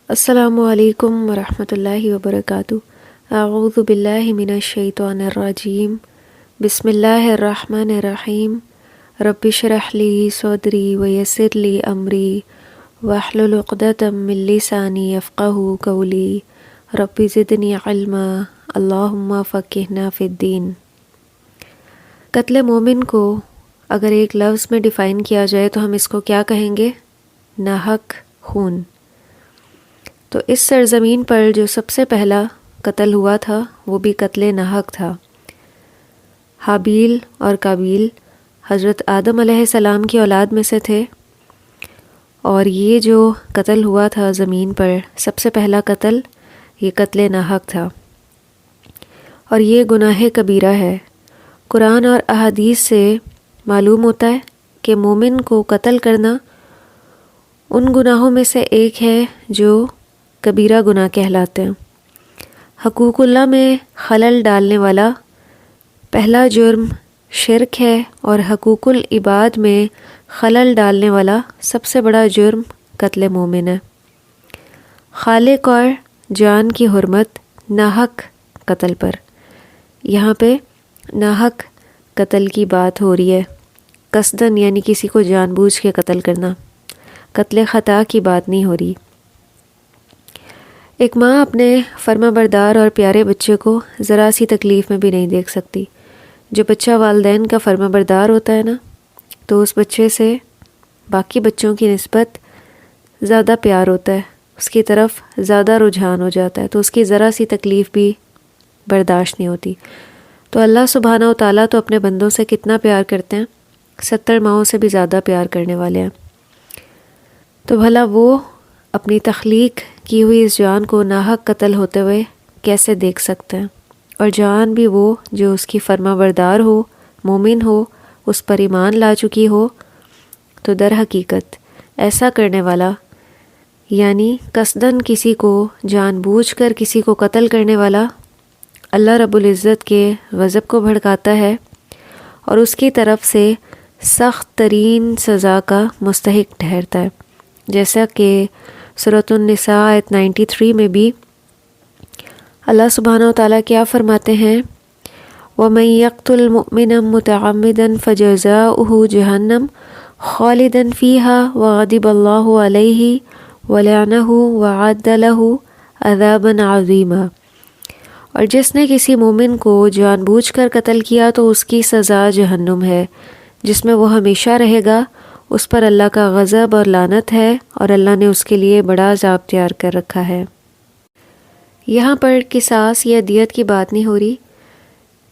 السلام علیکم ورحمۃ اللہ وبرکاتہ۔ اعوذ باللہ من الشیطان الرجیم، بسم اللہ الرحمن الرحیم۔ رب اشرح لی صدری ویسر لی امری واحلل عقدۃ من لسانی یفقہوا قولی رب زدنی علما اللہم فقہنا فی الدین۔ قتل مومن کو اگر ایک لفظ میں ڈیفائن کیا جائے تو ہم اس کو کیا کہیں گے؟ ناحق خون۔ تو اس سرزمین پر جو سب سے پہلا قتل ہوا تھا وہ بھی قتل ناحق تھا۔ حابیل اور قابیل حضرت آدم علیہ السلام کی اولاد میں سے تھے، اور یہ جو قتل ہوا تھا زمین پر سب سے پہلا قتل، یہ قتل ناحق تھا، اور یہ گناہ کبیرہ ہے۔ قرآن اور احادیث سے معلوم ہوتا ہے کہ مومن کو قتل کرنا ان گناہوں میں سے ایک ہے جو کبیرہ گناہ کہلاتے ہیں۔ حقوق اللہ میں خلل ڈالنے والا پہلا جرم شرک ہے، اور حقوق العباد میں خلل ڈالنے والا سب سے بڑا جرم قتل مومن ہے۔ خالق اور جان کی حرمت ناحق قتل پر، یہاں پہ ناحق قتل کی بات ہو رہی ہے، قصدن یعنی کسی کو جان بوجھ کے قتل کرنا، قتل خطا کی بات نہیں ہو رہی۔ ایک ماں اپنے فرما بردار اور پیارے بچے کو ذرا سی تکلیف میں بھی نہیں دیکھ سکتی۔ جو بچہ والدین کا فرما بردار ہوتا ہے نا، تو اس بچے سے باقی بچوں کی نسبت زیادہ پیار ہوتا ہے، اس کی طرف زیادہ رجحان ہو جاتا ہے، تو اس کی ذرا سی تکلیف بھی برداشت نہیں ہوتی۔ تو اللہ سبحانہ و تعالیٰ تو اپنے بندوں سے کتنا پیار کرتے ہیں، 70 ماؤں سے بھی زیادہ پیار کرنے والے ہیں۔ تو بھلا وہ اپنی تخلیق کی ہوئی اس جان کو ناحق قتل ہوتے ہوئے کیسے دیکھ سکتے ہیں؟ اور جان بھی وہ جو اس کی فرما بردار ہو، مومن ہو، اس پر ایمان لا چکی ہو۔ تو در حقیقت ایسا کرنے والا، یعنی قصدن کسی کو جان بوجھ کر کسی کو قتل کرنے والا، اللہ رب العزت کے غضب کو بھڑکاتا ہے اور اس کی طرف سے سخت ترین سزا کا مستحق ٹھہرتا ہے، جیسا کہ سورۃ النساء آیت 93 میں بھی اللہ سبحانہ وتعالیٰ کیا فرماتے ہیں؟ وَمَن يَقْتُلْ مُؤْمِنًا مُتَعَمِّدًا فَجَزَاؤُهُ جَهَنَّمُ خَالِدًا فِيهَا وَغَضِبَ اللَّهُ عَلَيْهِ وَلَعَنَهُ وَأَعَدَّ لَهُ عَذَابًا عَظِيمًا۔ اور جس نے کسی مومن کو جان بوجھ کر قتل کیا تو اس کی سزا جہنم ہے، جس میں وہ ہمیشہ رہے گا، اس پر اللہ کا غضب اور لعنت ہے، اور اللہ نے اس کے لیے بڑا عذاب تیار کر رکھا ہے۔ یہاں پر قصاص یا دیت کی بات نہیں ہو رہی،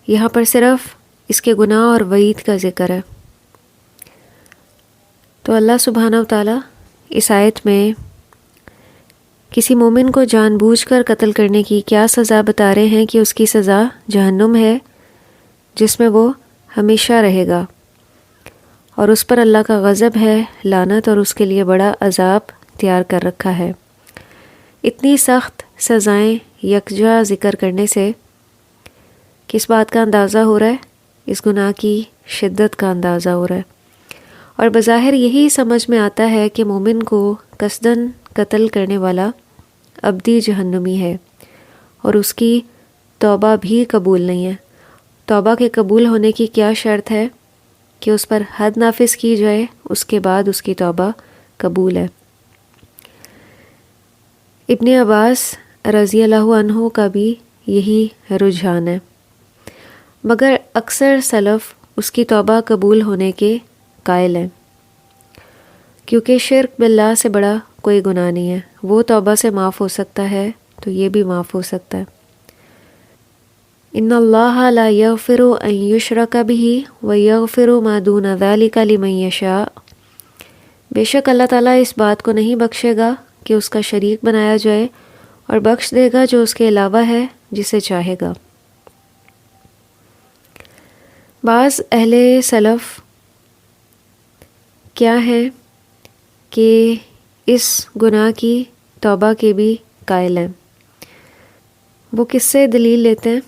یہاں پر صرف اس کے گناہ اور وعید کا ذکر ہے۔ تو اللہ سبحانہ و تعالیٰ اس آیت میں کسی مومن کو جان بوجھ کر قتل کرنے کی کیا سزا بتا رہے ہیں کہ اس کی سزا جہنم ہے، جس میں وہ ہمیشہ رہے گا، اور اس پر اللہ کا غضب ہے، لعنت، اور اس کے لیے بڑا عذاب تیار کر رکھا ہے۔ اتنی سخت سزائیں یکجا ذکر کرنے سے کس بات کا اندازہ ہو رہا ہے؟ اس گناہ کی شدت کا اندازہ ہو رہا ہے، اور بظاہر یہی سمجھ میں آتا ہے کہ مومن کو قصدن قتل کرنے والا ابدی جہنمی ہے، اور اس کی توبہ بھی قبول نہیں ہے۔ توبہ کے قبول ہونے کی کیا شرط ہے؟ کہ اس پر حد نافذ کی جائے، اس کے بعد اس کی توبہ قبول ہے۔ ابن عباس رضی اللہ عنہ کا بھی یہی رجحان ہے، مگر اکثر سلف اس کی توبہ قبول ہونے کے قائل ہیں، کیونکہ شرک باللہ سے بڑا کوئی گناہ نہیں ہے۔ وہ توبہ سے معاف ہو سکتا ہے تو یہ بھی معاف ہو سکتا ہے۔ ان اللہ لا یغفر ان یشرک بہ ویغفر ما دون ذلک لمن یشاء۔ بے شک اللہ تعالیٰ اس بات کو نہیں بخشے گا کہ اس کا شریک بنایا جائے، اور بخش دے گا جو اس کے علاوہ ہے جسے چاہے گا۔ بعض اہل سلف کیا ہیں کہ اس گناہ کی توبہ کے بھی قائل ہیں۔ وہ کس سے دلیل لیتے ہیں؟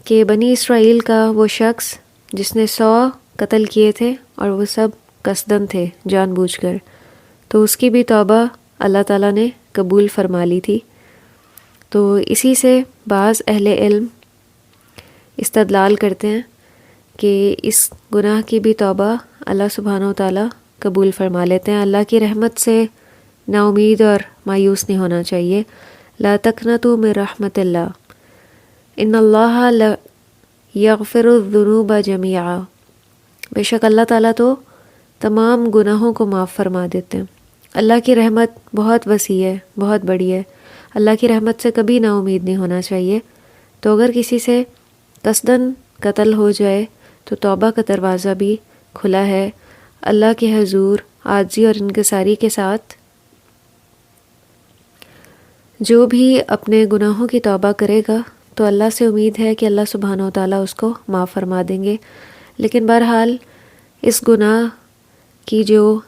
کہ بنی اسرائیل کا وہ شخص جس نے 100 قتل کیے تھے اور وہ سب قصدن تھے، جان بوجھ کر، تو اس کی بھی توبہ اللہ تعالیٰ نے قبول فرما لی تھی۔ تو اسی سے بعض اہل علم استدلال کرتے ہیں کہ اس گناہ کی بھی توبہ اللہ سبحانہ و تعالیٰ قبول فرما لیتے ہیں۔ اللہ کی رحمت سے نا امید اور مایوس نہیں ہونا چاہیے۔ لا تقنطوا من رحمت اللہ ان اللہ یغفر الذنوب جميعا، بے شک اللہ تعالیٰ تو تمام گناہوں کو معاف فرما دیتے ہیں۔ اللہ کی رحمت بہت وسیع ہے، بہت بڑی ہے۔ اللہ کی رحمت سے کبھی نا امید نہیں ہونا چاہیے۔ تو اگر کسی سے قصداً قتل ہو جائے تو توبہ کا دروازہ بھی کھلا ہے۔ اللہ کے حضور عاجزی اور انکساری کے ساتھ جو بھی اپنے گناہوں کی توبہ کرے گا تو اللہ سے امید ہے کہ اللہ سبحانہ و تعالیٰ اس کو معاف فرما دیں گے۔ لیکن بہرحال اس گناہ کی جو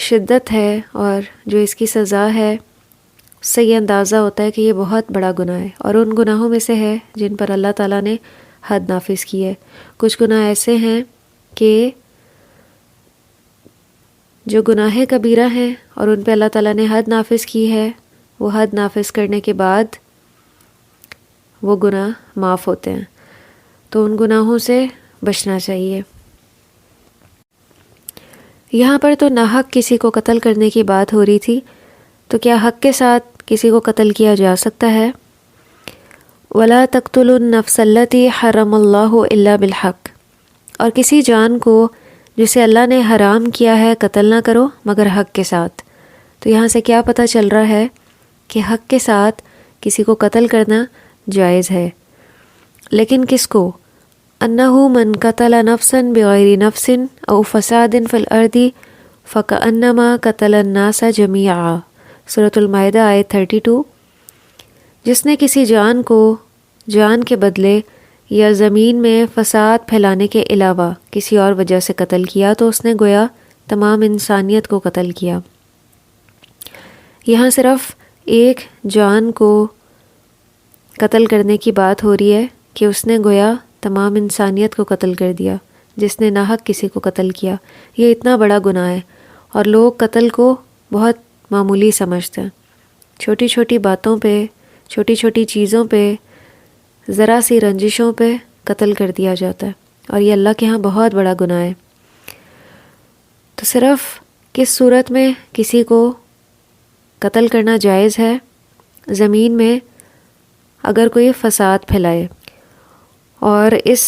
شدت ہے اور جو اس کی سزا ہے اس سے یہ اندازہ ہوتا ہے کہ یہ بہت بڑا گناہ ہے، اور ان گناہوں میں سے ہے جن پر اللہ تعالیٰ نے حد نافذ کی ہے۔ کچھ گناہ ایسے ہیں کہ جو گناہ کبیرہ ہیں اور ان پہ اللہ تعالیٰ نے حد نافذ کی ہے، وہ حد نافذ کرنے کے بعد وہ گناہ معاف ہوتے ہیں۔ تو ان گناہوں سے بچنا چاہیے۔ یہاں پر تو ناحق کسی کو قتل کرنے کی بات ہو رہی تھی، تو کیا حق کے ساتھ کسی کو قتل کیا جا سکتا ہے؟ وَلَا تَقْتُلُوا النَّفْسَ الَّتِي حَرَّمَ اللَّهُ إِلَّا بِالْحَقِّ، اور کسی جان کو جسے اللہ نے حرام کیا ہے قتل نہ کرو مگر حق کے ساتھ۔ تو یہاں سے کیا پتہ چل رہا ہے کہ حق کے ساتھ کسی کو قتل کرنا جائز ہے۔ لیکن کس کو؟ انہو من قتل نفسا بغیر نفس او فساد فی الارض فکأنما قتل الناس جمیعا، سورۃ المائدہ آیت 32۔ جس نے کسی جان کو جان کے بدلے یا زمین میں فساد پھیلانے کے علاوہ کسی اور وجہ سے قتل کیا تو اس نے گویا تمام انسانیت کو قتل کیا۔ یہاں صرف ایک جان کو قتل کرنے کی بات ہو رہی ہے کہ اس نے گویا تمام انسانیت کو قتل کر دیا جس نے ناحق کسی کو قتل کیا۔ یہ اتنا بڑا گناہ ہے اور لوگ قتل کو بہت معمولی سمجھتے ہیں۔ چھوٹی چھوٹی باتوں پہ، چھوٹی چھوٹی چیزوں پہ، ذرا سی رنجشوں پہ قتل کر دیا جاتا ہے، اور یہ اللہ کے ہاں بہت بڑا گناہ ہے۔ تو صرف کس صورت میں کسی کو قتل کرنا جائز ہے؟ زمین میں اگر کوئی فساد پھیلائے، اور اس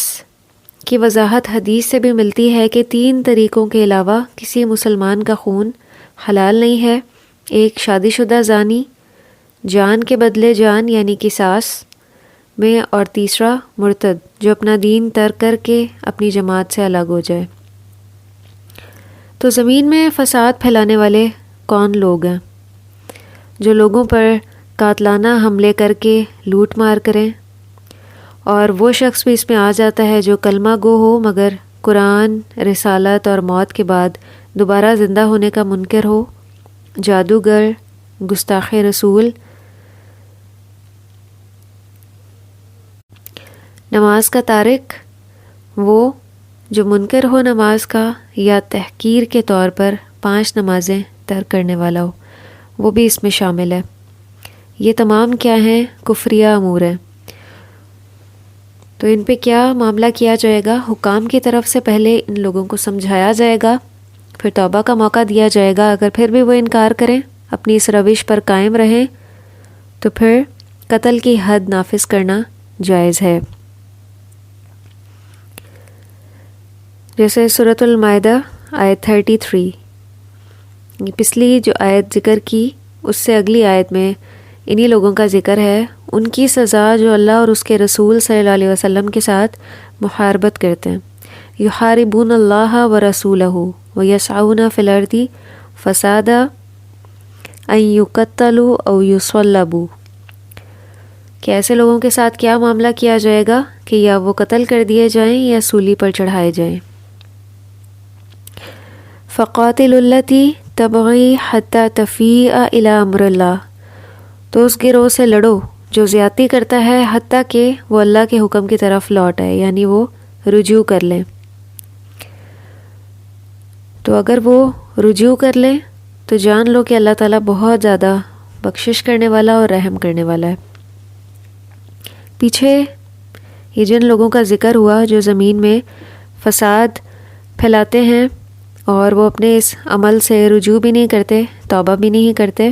کی وضاحت حدیث سے بھی ملتی ہے کہ 3 طریقوں کے علاوہ کسی مسلمان کا خون حلال نہیں ہے۔ ایک شادی شدہ زانی، جان کے بدلے جان یعنی قصاص میں، اور تیسرا مرتد جو اپنا دین ترک کر کے اپنی جماعت سے الگ ہو جائے۔ تو زمین میں فساد پھیلانے والے کون لوگ ہیں؟ جو لوگوں پر قاتلانہ حملے کر کے لوٹ مار کریں، اور وہ شخص بھی اس میں آ جاتا ہے جو کلمہ گو ہو مگر قرآن، رسالت اور موت کے بعد دوبارہ زندہ ہونے کا منکر ہو، جادوگر، گستاخ رسول، نماز کا تارک، وہ جو منکر ہو نماز کا، یا تحقیر کے طور پر 5 نمازیں ترک کرنے والا ہو، وہ بھی اس میں شامل ہے۔ یہ تمام کیا ہیں؟ کفریہ امور ہیں۔ تو ان پہ کیا معاملہ کیا جائے گا؟ حکام کی طرف سے پہلے ان لوگوں کو سمجھایا جائے گا، پھر توبہ کا موقع دیا جائے گا۔ اگر پھر بھی وہ انکار کریں، اپنی اس روش پر قائم رہیں، تو پھر قتل کی حد نافذ کرنا جائز ہے۔ جیسے سورۃ المائدہ آیت 33، پچھلی جو آیت ذکر کی اس سے اگلی آیت میں انہی لوگوں کا ذکر ہے، ان کی سزا جو اللہ اور اس کے رسول صلی اللہ علیہ وسلم کے ساتھ محاربت کرتے ہیں۔ یحاربون اللہ ورسولہ ویسعون فی الارض فسادا ان یقتلوا او یصلبوا، کہ ایسے لوگوں کے ساتھ کیا معاملہ کیا جائے گا کہ یا وہ قتل کر دیے جائیں یا سولی پر چڑھائے جائیں۔ فقاتلوا التی تبغی حتی تفیء الی امر اللہ، تو اس گروہ سے لڑو جو زیادتی کرتا ہے حتیٰ کہ وہ اللہ کے حکم کی طرف لوٹ آئے، یعنی وہ رجوع کر لیں۔ تو اگر وہ رجوع کر لیں تو جان لو کہ اللہ تعالیٰ بہت زیادہ بخشش کرنے والا اور رحم کرنے والا ہے۔ پیچھے یہ جن لوگوں کا ذکر ہوا جو زمین میں فساد پھیلاتے ہیں اور وہ اپنے اس عمل سے رجوع بھی نہیں کرتے، توبہ بھی نہیں کرتے،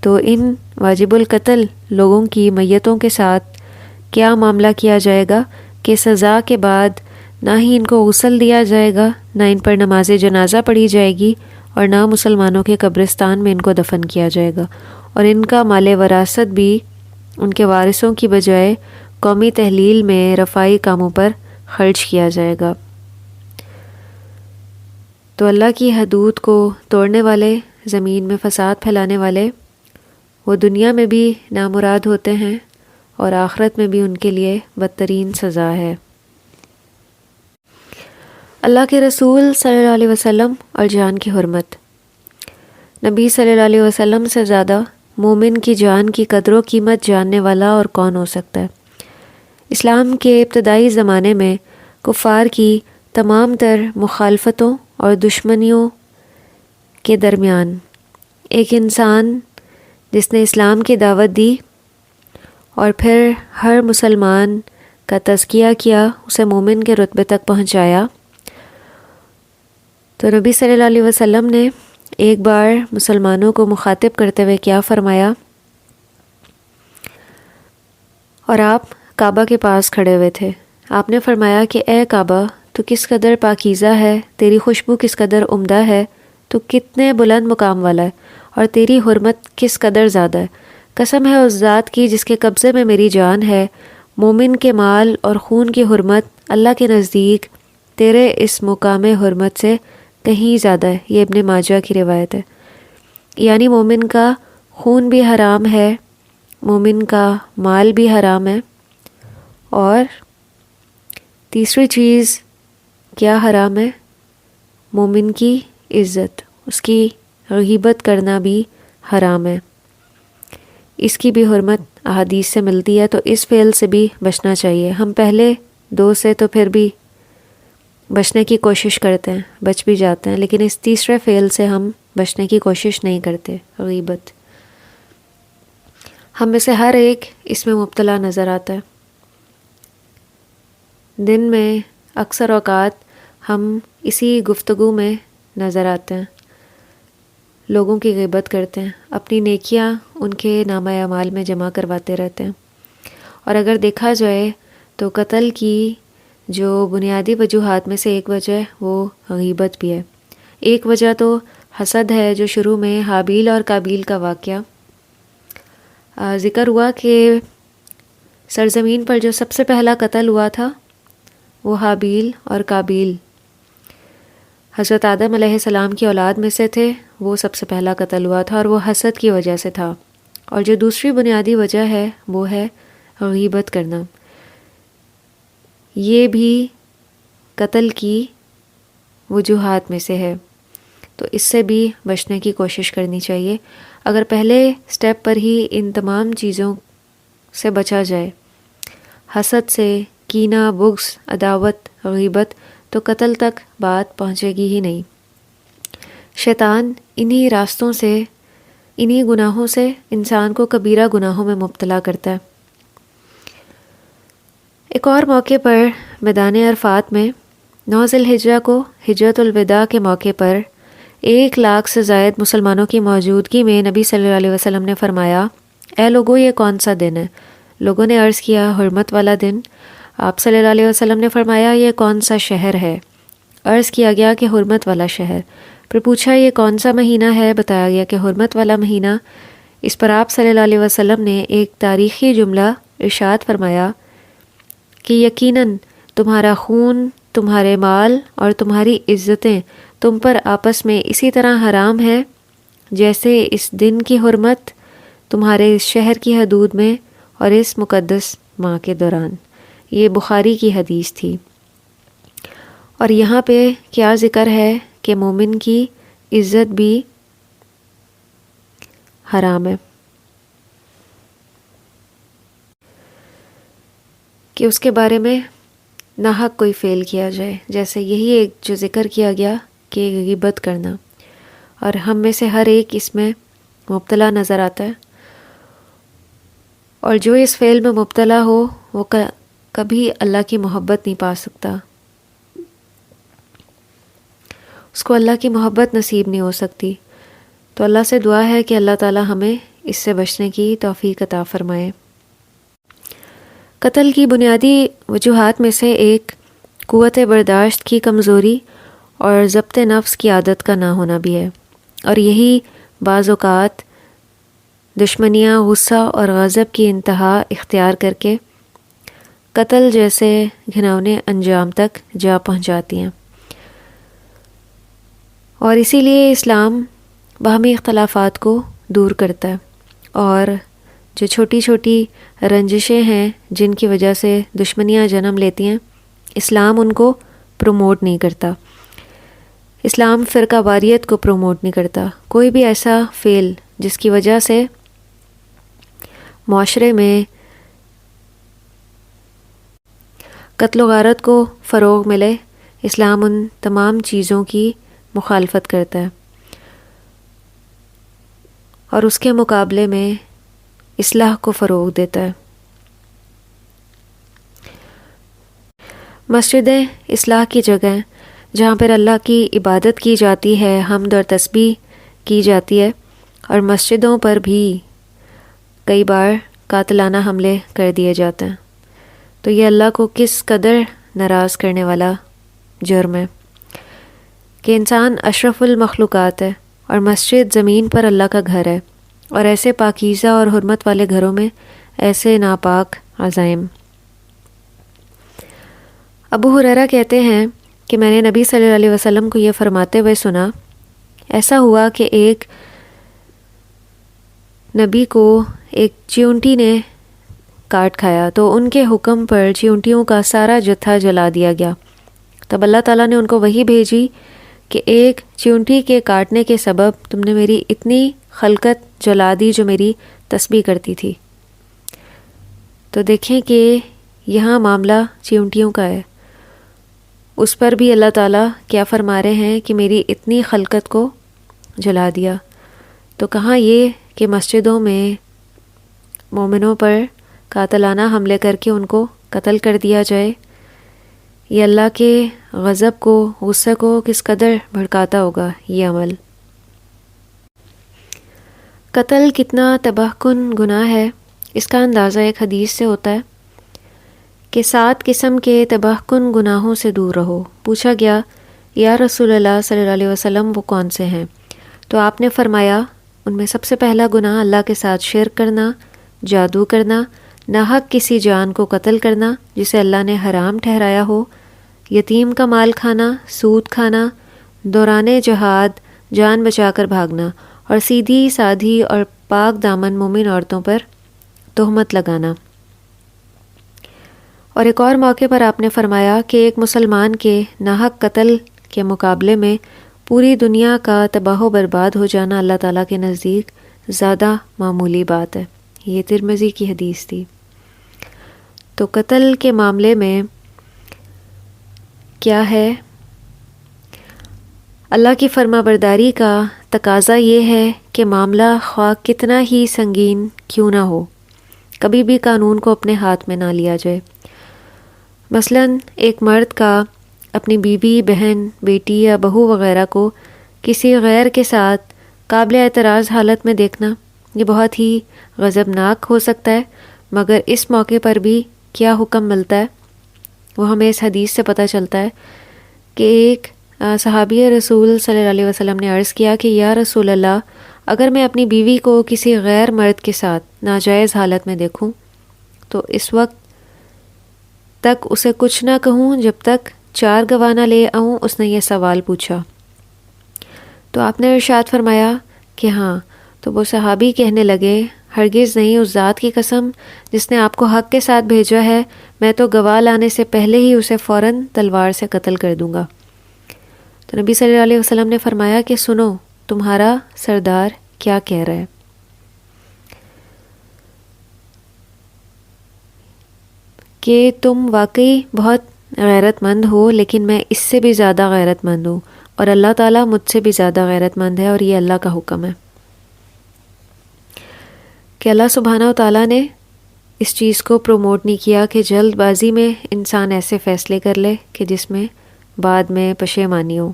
تو ان واجب القتل لوگوں کی میتوں کے ساتھ کیا معاملہ کیا جائے گا کہ سزا کے بعد نہ ہی ان کو غسل دیا جائے گا، نہ ان پر نماز جنازہ پڑھی جائے گی، اور نہ مسلمانوں کے قبرستان میں ان کو دفن کیا جائے گا، اور ان کا مال وراثت بھی ان کے وارثوں کی بجائے قومی تحلیل میں رفائی کاموں پر خرچ کیا جائے گا۔ تو اللہ کی حدود کو توڑنے والے، زمین میں فساد پھیلانے والے، وہ دنیا میں بھی نامراد ہوتے ہیں اور آخرت میں بھی ان کے لیے بدترین سزا ہے۔ اللہ کے رسول صلی اللہ علیہ وسلم اور جان کی حرمت۔ نبی صلی اللہ علیہ وسلم سے زیادہ مومن کی جان کی قدر و قیمت جاننے والا اور کون ہو سکتا ہے؟ اسلام کے ابتدائی زمانے میں کفار کی تمام تر مخالفتوں اور دشمنیوں کے درمیان ایک انسان جس نے اسلام کی دعوت دی اور پھر ہر مسلمان کا تزکیہ کیا، اسے مومن کے رتبے تک پہنچایا، تو نبی صلی اللہ علیہ وسلم نے ایک بار مسلمانوں کو مخاطب کرتے ہوئے کیا فرمایا؟ اور آپ کعبہ کے پاس کھڑے ہوئے تھے۔ آپ نے فرمایا کہ اے کعبہ، تو کس قدر پاکیزہ ہے، تیری خوشبو کس قدر عمدہ ہے، تو کتنے بلند مقام والا ہے، اور تیری حرمت کس قدر زیادہ ہے۔ قسم ہے اس ذات کی جس کے قبضے میں میری جان ہے، مومن کے مال اور خون کی حرمت اللہ کے نزدیک تیرے اس مقام حرمت سے کہیں زیادہ ہے۔ یہ ابن ماجہ کی روایت ہے۔ یعنی مومن کا خون بھی حرام ہے، مومن کا مال بھی حرام ہے، اور تیسری چیز کیا حرام ہے؟ مومن کی عزت، اس کی غیبت کرنا بھی حرام ہے۔ اس کی بھی حرمت احادیث سے ملتی ہے، تو اس فعل سے بھی بچنا چاہیے۔ ہم پہلے دو سے تو پھر بھی بچنے کی کوشش کرتے ہیں، بچ بھی جاتے ہیں، لیکن اس تیسرے فعل سے ہم بچنے کی کوشش نہیں کرتے، غیبت۔ ہم میں سے ہر ایک اس میں مبتلا نظر آتا ہے۔ دن میں اکثر اوقات ہم اسی گفتگو میں نظر آتے ہیں، لوگوں کی غیبت کرتے ہیں، اپنی نیکیاں ان کے نامہ اعمال میں جمع کرواتے رہتے ہیں۔ اور اگر دیکھا جائے تو قتل کی جو بنیادی وجوہات میں سے ایک وجہ وہ غیبت بھی ہے۔ ایک وجہ تو حسد ہے، جو شروع میں حابیل اور قابیل کا واقعہ ذکر ہوا کہ سرزمین پر جو سب سے پہلا قتل ہوا تھا وہ حابیل اور قابیل حضرت آدم علیہ السلام کی اولاد میں سے تھے، وہ سب سے پہلا قتل ہوا تھا، اور وہ حسد کی وجہ سے تھا۔ اور جو دوسری بنیادی وجہ ہے وہ ہے غیبت کرنا۔ یہ بھی قتل کی وجوہات میں سے ہے، تو اس سے بھی بچنے کی کوشش کرنی چاہیے۔ اگر پہلے سٹیپ پر ہی ان تمام چیزوں سے بچا جائے، حسد سے، کینہ، بغض، عداوت، غیبت، تو قتل تک بات پہنچے گی ہی نہیں۔ شیطان انہی راستوں سے، انہی گناہوں سے انسان کو کبیرہ گناہوں میں مبتلا کرتا ہے۔ ایک اور موقع پر میدان عرفات میں 9 ذی الحجہ کو حجۃ الوداع کے موقع پر 1,00,000 سے زائد مسلمانوں کی موجودگی میں نبی صلی اللہ علیہ وسلم نے فرمایا، اے لوگو، یہ کون سا دن ہے؟ لوگوں نے عرض کیا، حرمت والا دن۔ آپ صلی اللہ علیہ وسلم نے فرمایا، یہ کون سا شہر ہے؟ عرض کیا گیا کہ حرمت والا شہر۔ پھر پوچھا، یہ کون سا مہینہ ہے؟ بتایا گیا کہ حرمت والا مہینہ۔ اس پر آپ صلی اللہ علیہ وسلم نے ایک تاریخی جملہ ارشاد فرمایا کہ یقیناً تمہارا خون، تمہارے مال اور تمہاری عزتیں تم پر آپس میں اسی طرح حرام ہیں جیسے اس دن کی حرمت تمہارے اس شہر کی حدود میں اور اس مقدس ماہ کے دوران۔ یہ بخاری کی حدیث تھی۔ اور یہاں پہ کیا ذکر ہے کہ مومن کی عزت بھی حرام ہے، کہ اس کے بارے میں ناحق کوئی فعل کیا جائے، جیسے یہی ایک جو ذکر کیا گیا کہ غیبت کرنا۔ اور ہم میں سے ہر ایک اس میں مبتلا نظر آتا ہے، اور جو اس فعل میں مبتلا ہو وہ کبھی اللہ کی محبت نہیں پا سکتا، اس کو اللہ کی محبت نصیب نہیں ہو سکتی۔ تو اللہ سے دعا ہے کہ اللہ تعالی ہمیں اس سے بچنے کی توفیق عطا فرمائے۔ قتل کی بنیادی وجوہات میں سے ایک قوت برداشت کی کمزوری اور ضبط نفس کی عادت کا نہ ہونا بھی ہے، اور یہی بعض اوقات دشمنیاں غصہ اور غضب کی انتہا اختیار کر کے قتل جیسے گھناؤنے انجام تک جا پہنچاتی ہیں۔ اور اسی لیے اسلام باہمی اختلافات کو دور کرتا ہے، اور جو چھوٹی چھوٹی رنجشیں ہیں جن کی وجہ سے دشمنیاں جنم لیتی ہیں، اسلام ان کو پروموٹ نہیں کرتا، اسلام فرقہ واریت کو پروموٹ نہیں کرتا۔ کوئی بھی ایسا فعل جس کی وجہ سے معاشرے میں قتل و غارت کو فروغ ملے، اسلام ان تمام چیزوں کی مخالفت کرتا ہے، اور اس کے مقابلے میں اصلاح کو فروغ دیتا ہے۔ مسجدیں اصلاح کی جگہ ہیں، جہاں پر اللہ کی عبادت کی جاتی ہے، حمد اور تسبیح کی جاتی ہے، اور مسجدوں پر بھی کئی بار قاتلانہ حملے کر دیے جاتے ہیں۔ تو یہ اللہ کو کس قدر ناراض کرنے والا جرم ہے کہ انسان اشرف المخلوقات ہے، اور مسجد زمین پر اللہ کا گھر ہے، اور ایسے پاکیزہ اور حرمت والے گھروں میں ایسے ناپاک عزائم۔ ابو ہریرہ کہتے ہیں کہ میں نے نبی صلی اللہ علیہ وسلم کو یہ فرماتے ہوئے سنا، ایسا ہوا کہ ایک نبی کو ایک چیونٹی نے کاٹ کھایا، تو ان کے حکم پر چیونٹیوں کا سارا جتھا جلا دیا گیا۔ تب اللہ تعالیٰ نے ان کو وحی بھیجی کہ ایک چیونٹی کے کاٹنے کے سبب تم نے میری اتنی خلقت جلا دی جو میری تسبیح کرتی تھی۔ تو دیکھیں کہ یہاں معاملہ چیونٹیوں کا ہے، اس پر بھی اللہ تعالیٰ کیا فرما رہے ہیں کہ میری اتنی خلقت کو جلا دیا۔ تو کہاں یہ کہ مسجدوں میں مومنوں پر قاتلانہ حملے کر کے ان کو قتل کر دیا جائے، یہ اللہ کے غضب کو، غصے کو کس قدر بھڑکاتا ہوگا یہ عمل۔ قتل کتنا تباہ کن گناہ ہے، اس کا اندازہ ایک حدیث سے ہوتا ہے کہ 7 قسم کے تباہ کن گناہوں سے دور رہو۔ پوچھا گیا یا رسول اللہ صلی اللہ علیہ وسلم وہ کون سے ہیں؟ تو آپ نے فرمایا ان میں سب سے پہلا گناہ اللہ کے ساتھ شرک کرنا، جادو کرنا، ناحق کسی جان کو قتل کرنا جسے اللہ نے حرام ٹھہرایا ہو، یتیم کا مال کھانا، سود کھانا، دوران جہاد جان بچا کر بھاگنا، اور سیدھی سادھی اور پاک دامن مومن عورتوں پر تہمت لگانا۔ اور ایک اور موقع پر آپ نے فرمایا کہ ایک مسلمان کے ناحق قتل کے مقابلے میں پوری دنیا کا تباہ و برباد ہو جانا اللہ تعالیٰ کے نزدیک زیادہ معمولی بات ہے۔ یہ ترمذی کی حدیث تھی۔ تو قتل کے معاملے میں کیا ہے؟ اللہ کی فرما برداری کا تقاضا یہ ہے کہ معاملہ خواہ کتنا ہی سنگین کیوں نہ ہو، کبھی بھی قانون کو اپنے ہاتھ میں نہ لیا جائے۔ مثلاً ایک مرد کا اپنی بیوی، بہن، بیٹی یا بہو وغیرہ کو کسی غیر کے ساتھ قابل اعتراض حالت میں دیکھنا یہ بہت ہی غضبناک ہو سکتا ہے، مگر اس موقع پر بھی کیا حکم ملتا ہے وہ ہمیں اس حدیث سے پتہ چلتا ہے کہ ایک صحابی رسول صلی اللہ علیہ وسلم نے عرض کیا کہ یا رسول اللہ، اگر میں اپنی بیوی کو کسی غیر مرد کے ساتھ ناجائز حالت میں دیکھوں تو اس وقت تک اسے کچھ نہ کہوں جب تک 4 گواہ نہ لے آؤں۔ اس نے یہ سوال پوچھا تو آپ نے ارشاد فرمایا کہ ہاں۔ تو وہ صحابی کہنے لگے ہرگز نہیں، اس ذات کی قسم جس نے آپ کو حق کے ساتھ بھیجا ہے، میں تو گواہ لانے سے پہلے ہی اسے فوراً تلوار سے قتل کر دوں گا۔ تو نبی صلی اللہ علیہ وسلم نے فرمایا کہ سنو تمہارا سردار کیا کہہ رہا ہے۔ کہ تم واقعی بہت غیرت مند ہو، لیکن میں اس سے بھی زیادہ غیرت مند ہوں، اور اللہ تعالیٰ مجھ سے بھی زیادہ غیرت مند ہے، اور یہ اللہ کا حکم ہے۔ کہ اللہ سبحانہ و تعالیٰ نے اس چیز کو پروموٹ نہیں کیا کہ جلد بازی میں انسان ایسے فیصلے کر لے کہ جس میں بعد میں پشیمانی ہو۔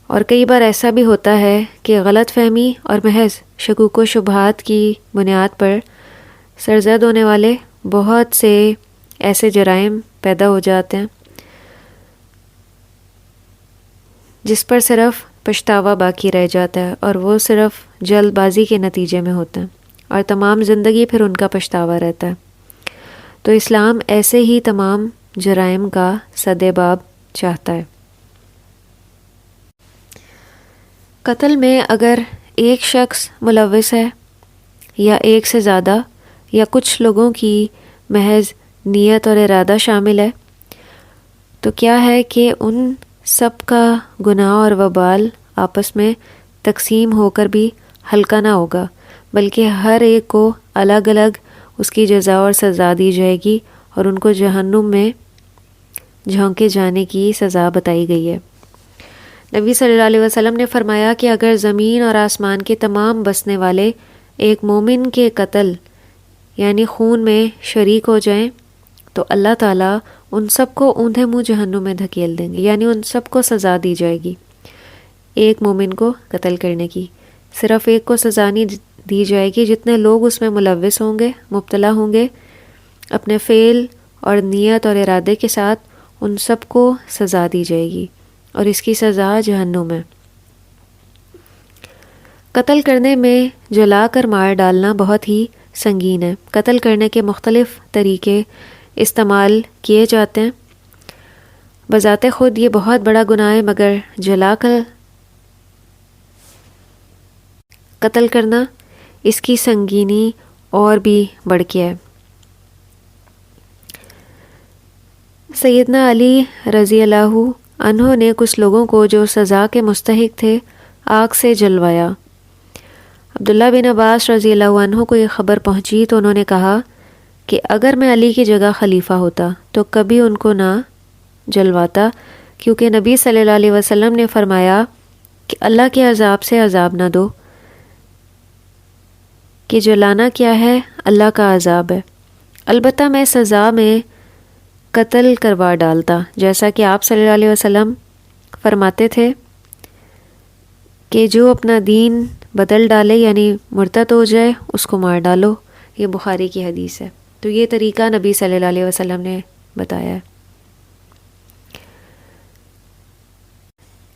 اور کئی بار ایسا بھی ہوتا ہے کہ غلط فہمی اور محض شکوک و شبہات کی بنیاد پر سرزد ہونے والے بہت سے ایسے جرائم پیدا ہو جاتے ہیں جس پر صرف پچھتاوا باقی رہ جاتا ہے، اور وہ صرف جلد بازی کے نتیجے میں ہوتا ہے، اور تمام زندگی پھر ان کا پچھتاوا رہتا ہے۔ تو اسلام ایسے ہی تمام جرائم کا سد باب چاہتا ہے۔ قتل میں اگر ایک شخص ملوث ہے یا ایک سے زیادہ یا کچھ لوگوں کی محض نیت اور ارادہ شامل ہے، تو کیا ہے کہ ان سب کا گناہ اور وبال آپس میں تقسیم ہو کر بھی ہلکا نہ ہوگا، بلکہ ہر ایک کو الگ الگ اس کی جزا اور سزا دی جائے گی، اور ان کو جہنم میں جھونکے جانے کی سزا بتائی گئی ہے۔ نبی صلی اللہ علیہ وسلم نے فرمایا کہ اگر زمین اور آسمان کے تمام بسنے والے ایک مومن کے قتل یعنی خون میں شریک ہو جائیں تو اللہ تعالیٰ ان سب کو اوندھے منہ جہنم میں دھکیل دیں گے، یعنی ان سب کو سزا دی جائے گی۔ ایک مومن کو قتل کرنے کی صرف ایک کو سزا نہیں دی جائے گی، جتنے لوگ اس میں ملوث ہوں گے، مبتلا ہوں گے، اپنے فعل اور نیت اور ارادے کے ساتھ ان سب کو سزا دی جائے گی، اور اس کی سزا جہنم ہے۔ قتل کرنے میں جلا کر مار ڈالنا بہت ہی سنگین ہے۔ قتل کرنے کے مختلف طریقے استعمال کیے جاتے ہیں۔ بذات خود یہ بہت بڑا گناہ ہے، مگر جلا کر قتل کرنا اس کی سنگینی اور بھی بڑھ کے ہے۔ سیدنا علی رضی اللہ عنہ نے کچھ لوگوں کو جو سزا کے مستحق تھے آگ سے جلوایا۔ عبداللہ بن عباس رضی اللہ عنہ کو یہ خبر پہنچی تو انہوں نے کہا کہ اگر میں علی کی جگہ خلیفہ ہوتا تو کبھی ان کو نہ جلواتا، کیونکہ نبی صلی اللہ علیہ وسلم نے فرمایا کہ اللہ کے عذاب سے عذاب نہ دو، کہ جلانا کیا ہے، اللہ کا عذاب ہے۔ البتہ میں سزا میں قتل کروا ڈالتا، جیسا کہ آپ صلی اللہ علیہ وسلم فرماتے تھے کہ جو اپنا دین بدل ڈالے یعنی مرتد ہو جائے اس کو مار ڈالو۔ یہ بخاری کی حدیث ہے۔ تو یہ طریقہ نبی صلی اللہ علیہ وسلم نے بتایا ہے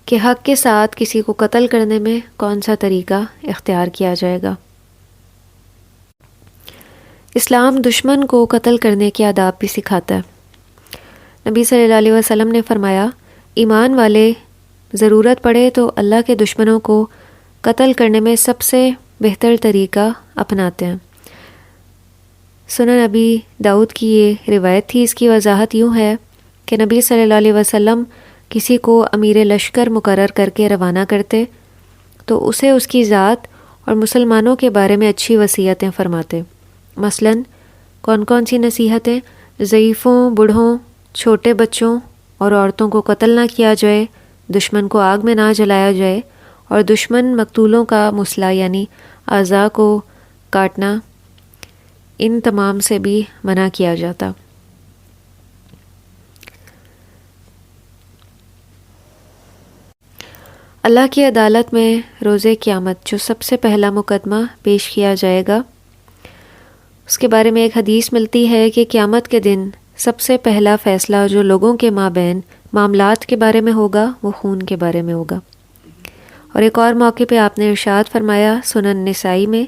کہ حق کے ساتھ کسی کو قتل کرنے میں کون سا طریقہ اختیار کیا جائے گا۔ اسلام دشمن کو قتل کرنے کے آداب بھی سکھاتا ہے۔ نبی صلی اللہ علیہ وسلم نے فرمایا، ایمان والے ضرورت پڑے تو اللہ کے دشمنوں کو قتل کرنے میں سب سے بہتر طریقہ اپناتے ہیں۔ سنن نبی داؤد کی یہ روایت تھی۔ اس کی وضاحت یوں ہے کہ نبی صلی اللہ علیہ وسلم کسی کو امیر لشکر مقرر کر کے روانہ کرتے تو اسے اس کی ذات اور مسلمانوں کے بارے میں اچھی وصیتیں فرماتے۔ مثلاً کون کون سی نصیحتیں؟ ضعیفوں، بوڑھوں، چھوٹے بچوں اور عورتوں کو قتل نہ کیا جائے، دشمن کو آگ میں نہ جلایا جائے، اور دشمن مقتولوں کا مسئلہ یعنی اعضاء کو کاٹنا، ان تمام سے بھی منع کیا جاتا۔ اللہ کی عدالت میں روز قیامت جو سب سے پہلا مقدمہ پیش کیا جائے گا، اس کے بارے میں ایک حدیث ملتی ہے کہ قیامت کے دن سب سے پہلا فیصلہ جو لوگوں کے مابین معاملات کے بارے میں ہوگا وہ خون کے بارے میں ہوگا۔ اور ایک اور موقع پہ آپ نے ارشاد فرمایا سنن نسائی میں،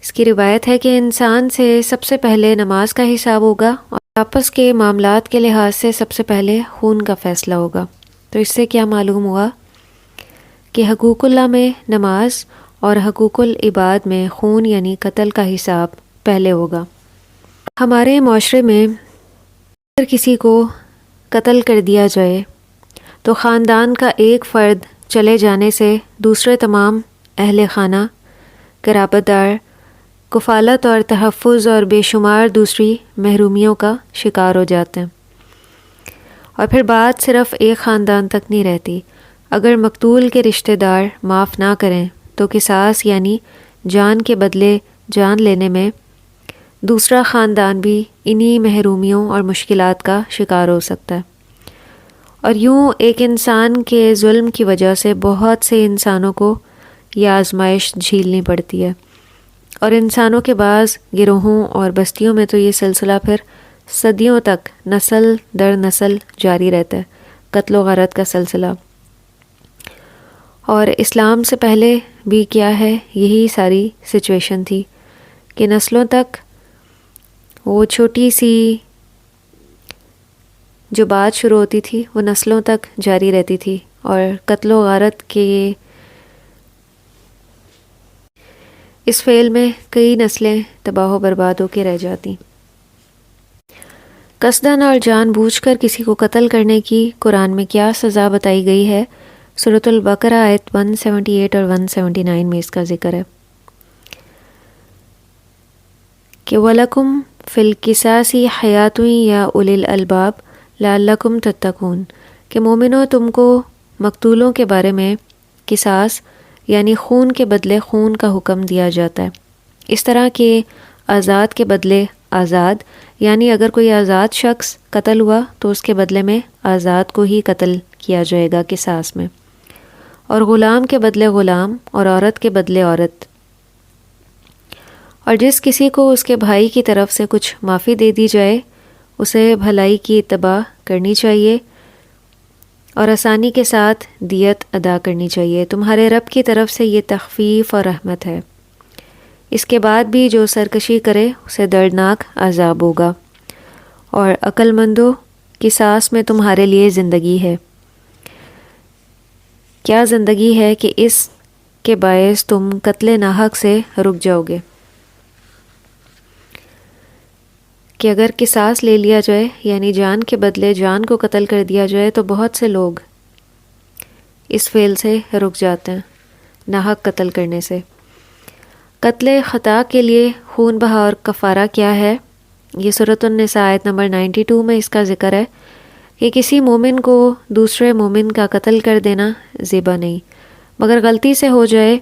اس کی روایت ہے کہ انسان سے سب سے پہلے نماز کا حساب ہوگا، اور آپس کے معاملات کے لحاظ سے سب سے پہلے خون کا فیصلہ ہوگا۔ تو اس سے کیا معلوم ہوا کہ حقوق اللہ میں نماز اور حقوق العباد میں خون یعنی قتل کا حساب پہلے ہوگا۔ ہمارے معاشرے میں اگر کسی کو قتل کر دیا جائے تو خاندان کا ایک فرد چلے جانے سے دوسرے تمام اہل خانہ، قرابت دار، کفالت اور تحفظ اور بے شمار دوسری محرومیوں کا شکار ہو جاتے ہیں۔ اور پھر بات صرف ایک خاندان تک نہیں رہتی۔ اگر مقتول کے رشتہ دار معاف نہ کریں تو قصاص یعنی جان کے بدلے جان لینے میں دوسرا خاندان بھی انہی محرومیوں اور مشکلات کا شکار ہو سکتا ہے۔ اور یوں ایک انسان کے ظلم کی وجہ سے بہت سے انسانوں کو یہ آزمائش جھیلنی پڑتی ہے، اور انسانوں کے بعض گروہوں اور بستیوں میں تو یہ سلسلہ پھر صدیوں تک نسل در نسل جاری رہتا ہے، قتل و غارت کا سلسلہ۔ اور اسلام سے پہلے بھی کیا ہے، یہی ساری سچویشن تھی کہ نسلوں تک وہ چھوٹی سی جو بات شروع ہوتی تھی وہ نسلوں تک جاری رہتی تھی، اور قتل و غارت کے اس فعل میں کئی نسلیں تباہ و برباد ہو کے رہ جاتی۔ قصداً اور جان بوجھ کر کسی کو قتل کرنے کی قرآن میں کیا سزا بتائی گئی ہے؟ سورۃ البقرہ آیت 178 اور 179 میں اس کا ذکر ہے کہ وَلَكُمْ فِي الْقِصَاصِ حَيَاةٌ يَا أُولِي الْأَلْبَابِ لَعَلَّكُمْ تَتَّقُونَ کہ مومنو تم کو مقتولوں کے بارے میں قصاص یعنی خون کے بدلے خون کا حکم دیا جاتا ہے، اس طرح کہ آزاد کے بدلے آزاد، یعنی اگر کوئی آزاد شخص قتل ہوا تو اس کے بدلے میں آزاد کو ہی قتل کیا جائے گا قصاص میں، اور غلام کے بدلے غلام اور عورت کے بدلے عورت۔ اور جس کسی کو اس کے بھائی کی طرف سے کچھ معافی دے دی جائے اسے بھلائی کی اتباع کرنی چاہیے اور آسانی کے ساتھ دیت ادا کرنی چاہیے، تمہارے رب کی طرف سے یہ تخفیف اور رحمت ہے۔ اس کے بعد بھی جو سرکشی کرے اسے دردناک عذاب ہوگا، اور عقل مندو قصاص میں تمہارے لیے زندگی ہے۔ کیا زندگی ہے کہ اس کے باعث تم قتل ناحق سے رک جاؤ گے، کہ اگر قصاص لے لیا جائے یعنی جان کے بدلے جان کو قتل کر دیا جائے تو بہت سے لوگ اس فعل سے رک جاتے ہیں، ناحق قتل کرنے سے۔ قتل خطا کے لیے خون بہا اور کفارہ کیا ہے؟ یہ سورۃ النساء آیت نمبر 92 میں اس کا ذکر ہے کہ کسی مومن کو دوسرے مومن کا قتل کر دینا زیبا نہیں، مگر غلطی سے ہو جائے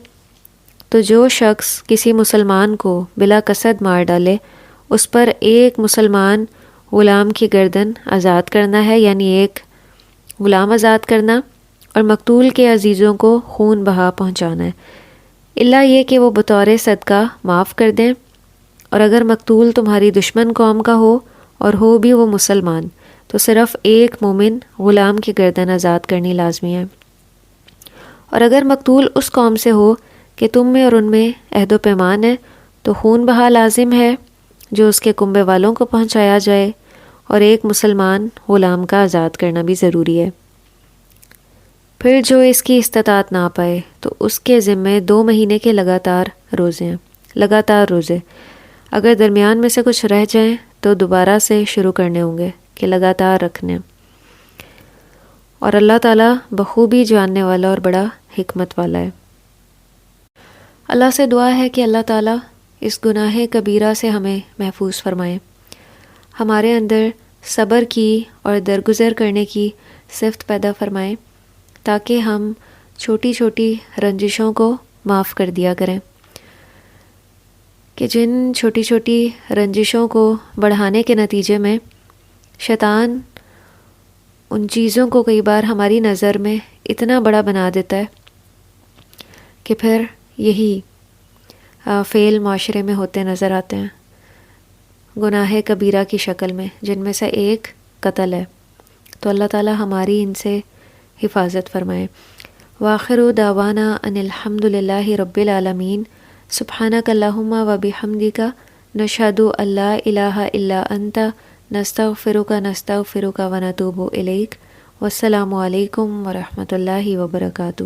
تو جو شخص کسی مسلمان کو بلا قصد مار ڈالے اس پر ایک مسلمان غلام کی گردن آزاد کرنا ہے، یعنی ایک غلام آزاد کرنا، اور مقتول کے عزیزوں کو خون بہا پہنچانا ہے، الا یہ کہ وہ بطور صدقہ معاف کر دیں، اور اگر مقتول تمہاری دشمن قوم کا ہو اور ہو بھی وہ مسلمان تو صرف ایک مومن غلام کی گردن آزاد کرنی لازمی ہے، اور اگر مقتول اس قوم سے ہو کہ تم میں اور ان میں عہد و پیمان ہے تو خون بہا لازم ہے جو اس کے کنبے والوں کو پہنچایا جائے، اور ایک مسلمان غلام کا آزاد کرنا بھی ضروری ہے۔ پھر جو اس کی استطاعت نہ پائے تو اس کے ذمے 2 مہینے کے لگاتار روزے، اگر درمیان میں سے کچھ رہ جائیں تو دوبارہ سے شروع کرنے ہوں گے کہ لگاتار رکھنے، اور اللہ تعالیٰ بخوبی جاننے والا اور بڑا حکمت والا ہے۔ اللہ سے دعا ہے کہ اللہ تعالیٰ اس گناہ کبیرہ سے ہمیں محفوظ فرمائے، ہمارے اندر صبر کی اور درگزر کرنے کی صفت پیدا فرمائے تاکہ ہم چھوٹی چھوٹی رنجشوں کو معاف کر دیا کریں، کہ جن چھوٹی چھوٹی رنجشوں کو بڑھانے کے نتیجے میں شیطان ان چیزوں کو کئی بار ہماری نظر میں اتنا بڑا بنا دیتا ہے کہ پھر یہی فعل معاشرے میں ہوتے نظر آتے ہیں گناہ کبیرہ کی شکل میں، جن میں سے ایک قتل ہے۔ تو اللہ تعالیٰ ہماری ان سے حفاظت فرمائے۔ وآخر دعوانا ان الحمد للہ رب العالمین، سبحانک اللہم و بحمدک، نشہد ان لا الہ الا انت، نستغفرک و نتوب الیک۔ والسلام علیکم ورحمۃ اللہ وبرکاتہ۔